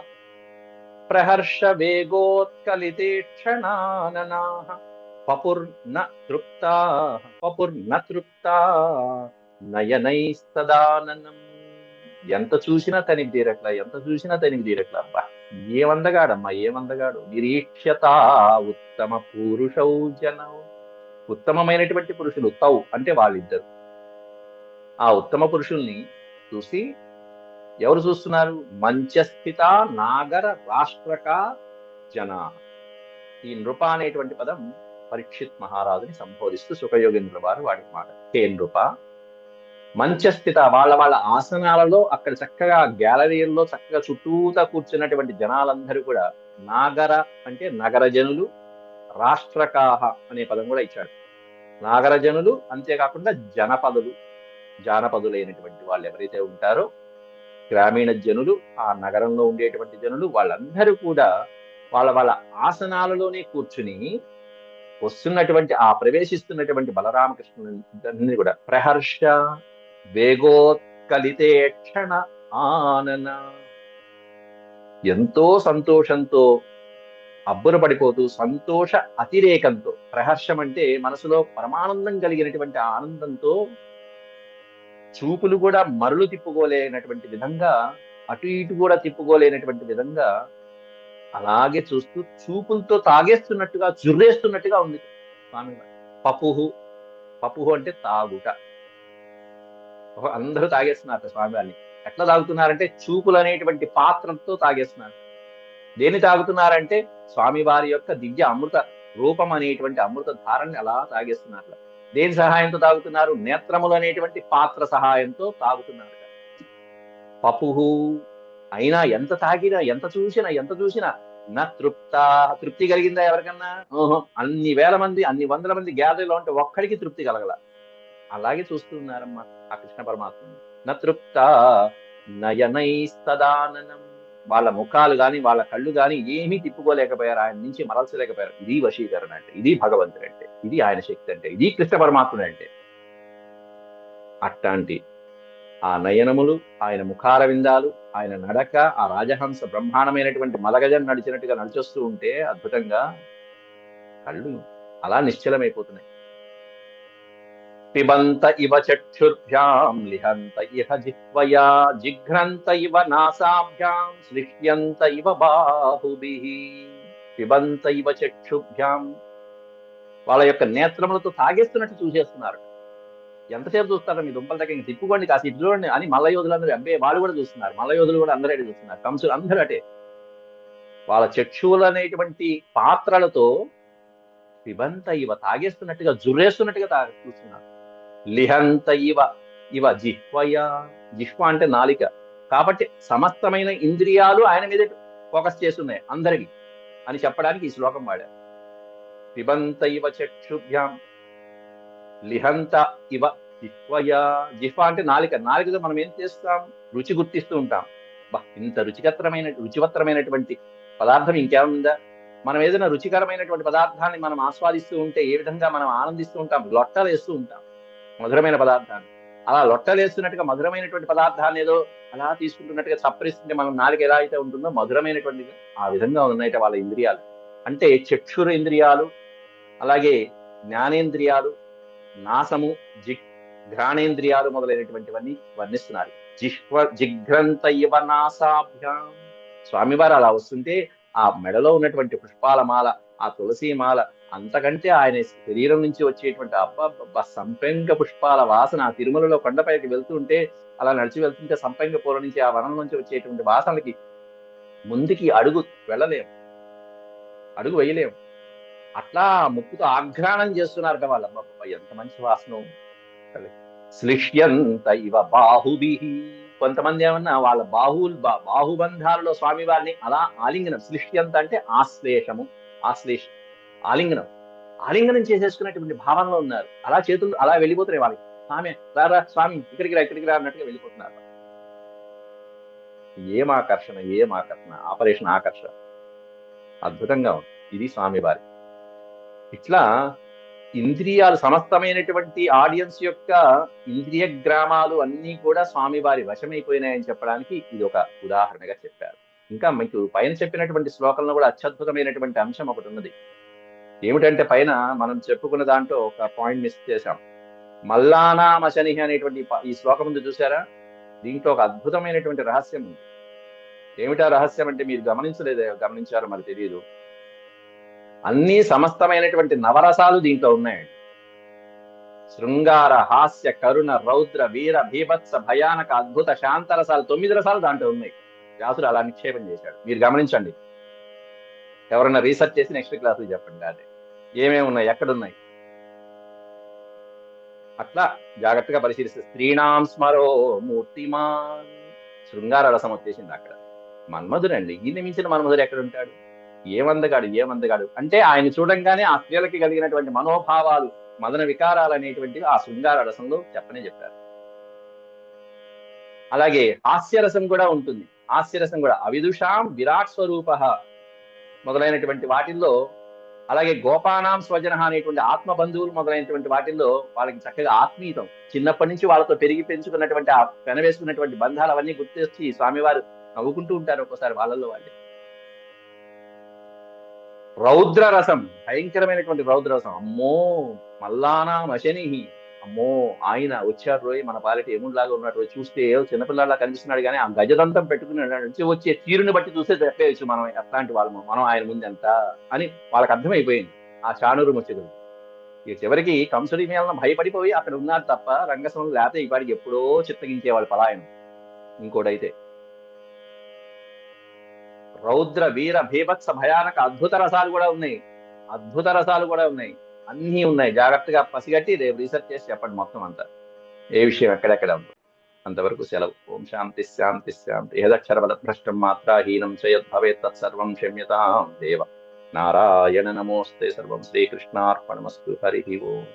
ప్రహర్ష వేగోత్కలితేక్షణాననాః పపుర్న తృప్తా నయనైస్తదాననం. ఎంత చూసినా తనివి తీరట్లా. అబ్బా ఏమందగాడు. నిరీక్ష్యత ఉత్తమ పూరుషౌ జనౌ, ఉత్తమమైనటువంటి పురుషులు. తౌ అంటే వాళ్ళిద్దరు. ఆ ఉత్తమ పురుషుల్ని చూసి ఎవరు చూస్తున్నారు? మంచస్థిత నాగర రాష్ట్రక జన. ఈ నృప అనేటువంటి పదం పరీక్షిత్ మహారాజుని సంబోధిస్తూ సుఖయోగేంద్రుల వారు వాడి మాట. హే నృప, మంచస్థిత వాళ్ళ ఆసనాలలో అక్కడ చక్కగా గ్యాలరీల్లో చక్కగా చుట్టూతా కూర్చున్నటువంటి జనాలందరూ కూడా నాగర అంటే నగర జనులు, రాష్ట్రకాహ అనే పదం కూడా ఇచ్చాడు. నాగర జనులు, అంతేకాకుండా జానపదులైనటువంటి వాళ్ళు ఎవరైతే ఉంటారో గ్రామీణ జనులు, ఆ నగరంలో ఉండేటువంటి జనులు, వాళ్ళందరూ కూడా వాళ్ళ ఆసనాలలోనే కూర్చుని వస్తున్నటువంటి ఆ ప్రవేశిస్తున్నటువంటి బలరామకృష్ణుని కూడా ప్రహర్ష వేగోత్కలితేక్షణ ఆనన, ఎంతో సంతోషంతో అబ్బురపడిపోతూ సంతోష అతిరేకంతో, ప్రహర్షం అంటే మనసులో పరమానందం కలిగినటువంటి ఆనందంతో చూపులు కూడా మరులు తిప్పుకోలేనటువంటి విధంగా, అటు ఇటు కూడా తిప్పుకోలేనటువంటి విధంగా అలాగే చూస్తూ చూపులతో తాగేస్తున్నట్టుగా జుర్రేస్తున్నట్టుగా ఉంది స్వామి. పపుహు అంటే తాగుట. అందరూ తాగేస్తున్నారు స్వామివారిని. ఎట్లా తాగుతున్నారంటే చూపులు అనేటువంటి పాత్రతో తాగేస్తున్నారు. దేన్ని తాగుతున్నారంటే స్వామివారి యొక్క దివ్య అమృత రూపం అనేటువంటి అమృత ధారాన్ని అలా తాగేస్తున్నారు. దేని సహాయంతో తాగుతున్నారు? నేత్రములు అనేటువంటి పాత్ర సహాయంతో తాగుతున్నారు. పపుహు అయినా ఎంత తాగినా ఎంత చూసినా నా తృప్తి కలిగిందా ఎవరికన్నా? ఓహో, అన్ని వేల మంది అన్ని వందల మంది గ్యాదరీలో ఉంటే ఒక్కడికి తృప్తి కలగల. అలాగే చూస్తున్నారమ్మా ఆ కృష్ణ పరమాత్మ. నా తృప్త నయనైస్తదాననం, వాళ్ళ ముఖాలు గాని వాళ్ళ కళ్ళు గాని ఏమీ తిప్పుకోలేకపోయారు, ఆయన నుంచి మరల్చలేకపోయారు. ఇది వశీకరణ అంటే, ఇది భగవంతుడు అంటే, ఇది ఆయన శక్తి అంటే, ఇది కృష్ణ పరమాత్ముడు అంటే. అట్లాంటి ఆ నయనములు, ఆయన ముఖార విందాలు, ఆయన నడక, ఆ రాజహంస బ్రహ్మాండమైనటువంటి మలగజం నడిచినట్టుగా నడిచొస్తూ ఉంటే అద్భుతంగా కళ్ళు అలా నిశ్చలమైపోతున్నాయి. పిబంత ఇవ చక్షుర్భ్యాం లిహంత ఇహ జిహ్వయా జిఘ్రంత ఇవ నాసాభ్యాం శ్లిష్యంత ఇవ బాహుభిః. పిబంత ఇవ చక్షుభ్యాం, వాళ్ళ యొక్క నేత్రములతో తాగేస్తున్నట్టు చూసేస్తున్నారు. ఎంతసేపు చూస్తారో మీ దుంపల దగ్గర, తిప్పుకోండి కాసి ఇటు చూడండి అని మల్లయోధులందరూ అబ్బే వాళ్ళు కూడా చూస్తున్నారు. మల్లయోధులు కూడా అందరూ అటే చూస్తున్నారు, కంసులు అందరూ అటే. వాళ్ళ చక్షువులు అనేటువంటి పాత్రలతో పిబంత ఇవ తాగేస్తున్నట్టుగా, జుర్రేస్తున్నట్టుగా చూస్తున్నారు. లిహంత ఇవ ఇవ జిహ్వయ, జిహ్వ అంటే నాలిక కాబట్టి సమస్తమైన ఇంద్రియాలు ఆయన మీద ఫోకస్ చేస్తున్నాయి అందరికి అని చెప్పడానికి ఈ శ్లోకం వాడారు. పిబంత ఇవ చక్షుభ్యాం లిహంత ఇవ జిహ్వయ. జిహ్వ అంటే నాలిక, నాలికతో మనం ఏం చేస్తాం, రుచి గుర్తిస్తూ ఉంటాం. ఇంత రుచివత్తరమైనటువంటి పదార్థం ఇంకేముందా. మనం ఏదైనా రుచికరమైనటువంటి పదార్థాన్ని మనం ఆస్వాదిస్తూ ఉంటే ఏ విధంగా మనం ఆనందిస్తూ ఉంటాం, లొట్టలు వేస్తూ ఉంటాం మధురమైన పదార్థాన్ని. అలా లొట్టలు వేస్తున్నట్టుగా మధురమైనటువంటి పదార్థాన్ని ఏదో అలా తీసుకుంటున్నట్టుగా చప్పరిస్తుంటే మనం నాలుగు ఎలా అయితే ఉంటుందో మధురమైనటువంటి ఆ విధంగా ఉన్నాయిట వాళ్ళ ఇంద్రియాలు. అంటే చక్షుర ఇంద్రియాలు, అలాగే జ్ఞానేంద్రియాలు, నాసము, ఘ్రాణేంద్రియాలు మొదలైనటువంటివన్నీ వర్ణిస్తున్నారు. జిఘ్రంత ఇవ నాసాభ్యాం. స్వామివారు అలా వస్తుంటే ఆ మెడలో ఉన్నటువంటి పుష్పాల మాల, ఆ తులసి మాల, అంతకంటే ఆయన శరీరం నుంచి వచ్చేటువంటి అబ్బబ్బ సంపెంగ పుష్పాల వాసన, ఆ తిరుమలలో కొండపైకి వెళ్తుంటే అలా నడిచి వెళ్తుంటే సంపెంగ పూల నుంచి ఆ వనం నుంచి వచ్చేటువంటి వాసనలకి ముందుకి అడుగు వెళ్ళలేము, అడుగు వేయలేము. అట్లా ముక్కుతో ఆఘ్రాణం చేస్తున్నారట వాళ్ళు. అబ్బబ్బ ఎంత మంచి వాసన. శ్లిష్యంత ఇవ బాహుభిః. కొంతమంది ఏమన్నా వాళ్ళ బాహుబంధాలలో స్వామి వారిని అలా ఆలింగనం, శ్లిష్యంత అంటే ఆశ్లేషము, ఆలింగనం ఆలింగనం చేసేసుకున్నటువంటి భావనలో ఉన్నారు. అలా చేతులు అలా వెళ్ళిపోతున్నాయి వాళ్ళకి. స్వామి రారా, స్వామి ఇక్కడికి రా అన్నట్టుగా వెళ్ళిపోతున్నారు. ఏం ఆకర్షణ, ఆపరేషన్ ఆకర్షణ అద్భుతంగా ఉంది. ఇది స్వామివారి. ఇట్లా ఇంద్రియాలు, సమస్తమైనటువంటి ఆడియన్స్ యొక్క ఇంద్రియ గ్రామాలు అన్నీ కూడా స్వామివారి వశమైపోయినాయని చెప్పడానికి ఇది ఒక ఉదాహరణగా చెప్పారు. ఇంకా మీకు పైన చెప్పినటువంటి శ్లోకంలో కూడా అత్యద్భుతమైనటువంటి అంశం ఒకటి ఉన్నది. ఏమిటంటే పైన మనం చెప్పుకున్న దాంట్లో ఒక పాయింట్ మిస్ చేశాం. మల్లానామశని అనేటువంటి ఈ శ్లోకం ముందు చూసారా, దీంట్లో ఒక అద్భుతమైనటువంటి రహస్యం ఉంది. ఏమిటా రహస్యం అంటే మీరు గమనించారో మరి తెలియదు. అన్ని సమస్తమైనటువంటి నవరసాలు దీంట్లో ఉన్నాయండి. శృంగార, హాస్య, కరుణ, రౌద్ర, వీర, భీభత్స, భయానక, అద్భుత, శాంతరసాలు 9 రసాలు దాంట్లో ఉన్నాయి. వ్యాసుడు అలా నిక్షేపం చేశాడు. మీరు గమనించండి, ఎవరైనా రీసెర్చ్ చేసి నెక్స్ట్ క్లాసులు చెప్పండి అదే ఏమేమి ఉన్నాయి, ఎక్కడున్నాయి. అట్లా జాగ్రత్తగా పరిశీలిస్తే స్త్రీణాం స్మరో మూర్తిమాన్, శృంగార రసం వచ్చేసింది అక్కడ. మన్మధుడండి, ఈయన మించిన మన్మధుడు ఎక్కడ ఉంటాడు. ఏమందగాడు అంటే ఆయన చూడంగానే ఆ స్త్రీలకి కలిగినటువంటి మనోభావాలు, మదన వికారాలు అనేటువంటివి ఆ శృంగార రసంలో చెప్పారు. అలాగే హాస్యరసం కూడా ఉంటుంది. హాస్యరసం కూడా అవిదుషాం విరాట్ స్వరూప మొదలైనటువంటి వాటిల్లో, అలాగే గోపానాం స్వజన అనేటువంటి ఆత్మ బంధువులు మొదలైనటువంటి వాటిల్లో వాళ్ళకి చక్కగా ఆత్మీయతం, చిన్నప్పటి నుంచి వాళ్ళతో పెరిగి పెంచుకున్నటువంటి ఆ పెనవేసుకున్నటువంటి బంధాలు అవన్నీ గుర్తొచ్చి స్వామివారు నవ్వుకుంటూ ఉంటారు ఒక్కోసారి వాళ్ళల్లో వాళ్ళే. రౌద్ర రసం, భయంకరమైనటువంటి రౌద్ర రసం. అమ్మో మల్లానామశని, అమ్మో ఆయన వచ్చారు రోయ్, మన పాలిటి ఎముడిలాగా ఉన్నట్టు చూస్తే చిన్నపిల్లలా కనిపిస్తున్నాడు, కానీ ఆ గజదంతం పెట్టుకున్నాడు నుంచి వచ్చే తీరుని బట్టి చూస్తే చెప్పేయచ్చు మనం ఎట్లాంటి వాళ్ళము, మనం ఆయన ముందు ఎంత అని వాళ్ళకి అర్థమైపోయింది ఆ చాణూరు ముచ్చకులు. ఇక చివరికి కంసుడి మీద భయపడిపోయి అక్కడ ఉన్నారు తప్ప రంగస్వామి లేకపోతే ఈ పాటికి ఎప్పుడో చిత్తగించేవాళ్ళు పలాయనం. ఇంకోటైతే రౌద్ర, వీర, భీభత్స, భయానక, అద్భుత రసాలు కూడా ఉన్నాయి. అన్నీ ఉన్నాయి. జాగ్రత్తగా పసిగట్టి రేపు రీసెర్చ్ చేసి చెప్పండి మొత్తం అంతా, ఏ విషయం ఎక్కడెక్కడ ఉందో. అంతవరకు సెలవు. ఓం శాంతి శాంతి శాంతి. ఏదక్షర భ్రష్టం మాత్రాహీనం చేయద్భవేత్ తత్సర్వం క్షమ్యతాం దేవ. నారాయణ నమోస్తే. సర్వం శ్రీకృష్ణార్పణమస్తు. హరి ఓం.